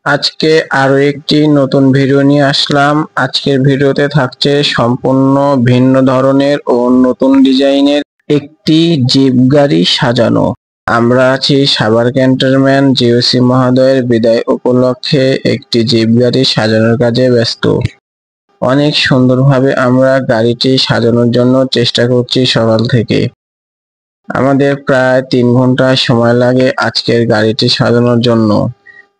আজকে আরো একটি নতুন ভিডিও নিয়ে আসলাম। আজকের ভিডিওতে থাকছে সম্পূর্ণ ভিন্ন ধরনের ও নতুন ডিজাইনের একটি জিপ গাড়ি সাজানো। আমরা আছি সাভার ক্যান্টনমেন্ট জিওসি মহোদয়ের বিদায় উপলক্ষে একটি জিপ গাড়ি সাজানোর কাজে ব্যস্ত। অনেক সুন্দরভাবে আমরা গাড়িটি সাজানোর জন্য চেষ্টা করছি সকাল থেকে। আমাদের প্রায় 3 ঘন্টা সময় লাগে আজকের গাড়িটি সাজানোর জন্য।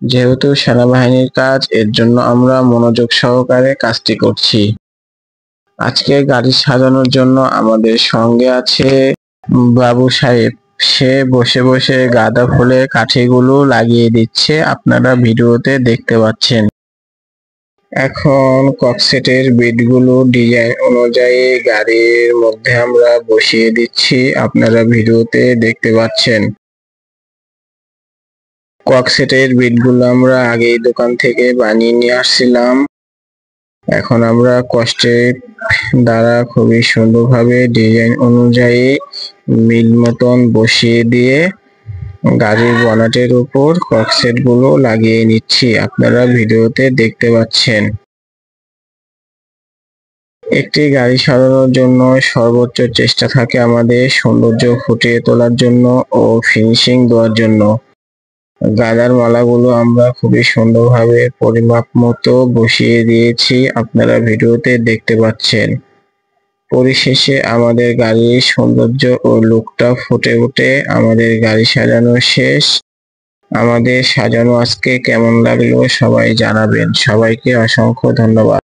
যেহেতু সেনাবাহিনীর কাজ, এর জন্য আমরা মনোযোগ সহকারে কাজটি করছি। আজকে গাড়ি সাজানোর জন্য আমাদের সঙ্গে আছে বাবু সাহেব। সে বসে বসে গাঁদা ফুলের কাঠিগুলো লাগিয়ে দিচ্ছে, আপনারা ভিডিওতে দেখতে পাচ্ছেন। এখন ককসেটের বিটগুলো ডিজাইন অনুযায়ী গাড়ির মধ্যে আমরা বসিয়ে দিচ্ছি, আপনারা ভিডিওতে দেখতে পাচ্ছেন। ককসেটের বিটগুলো আমরা আগেই দোকান থেকে বানিয়ে নিয়ে আসছিলাম। এখন আমরা কষ্টের দ্বারা খুবই সুন্দরভাবে ডিজাইন অনুযায়ী মিল মতন বসিয়ে দিয়ে গাড়ির বনেটের উপর ককসেট গুলো লাগিয়ে নিচ্ছি, আপনারা ভিডিওতে দেখতে পাচ্ছেন। একটি গাড়ি সাজানোর জন্য সর্বোচ্চ চেষ্টা থাকে আমাদের সৌন্দর্য ফুটিয়ে তোলার জন্য ও ফিনিশিং দেওয়ার জন্য। গাঁদার মালাগুলো আমরা খুবই সুন্দরভাবে পরিমাপ মতো বসিয়ে দিয়েছি, আপনারা ভিডিওতে দেখতে পাচ্ছেন। পরিশেষে আমাদের গাড়ির সৌন্দর্য ও লুকটা ফুটে ওঠে। আমাদের গাড়ি সাজানো শেষ। আমাদের সাজানো আজকে কেমন লাগলো সবাই জানাবেন। সবাইকে অসংখ্য ধন্যবাদ।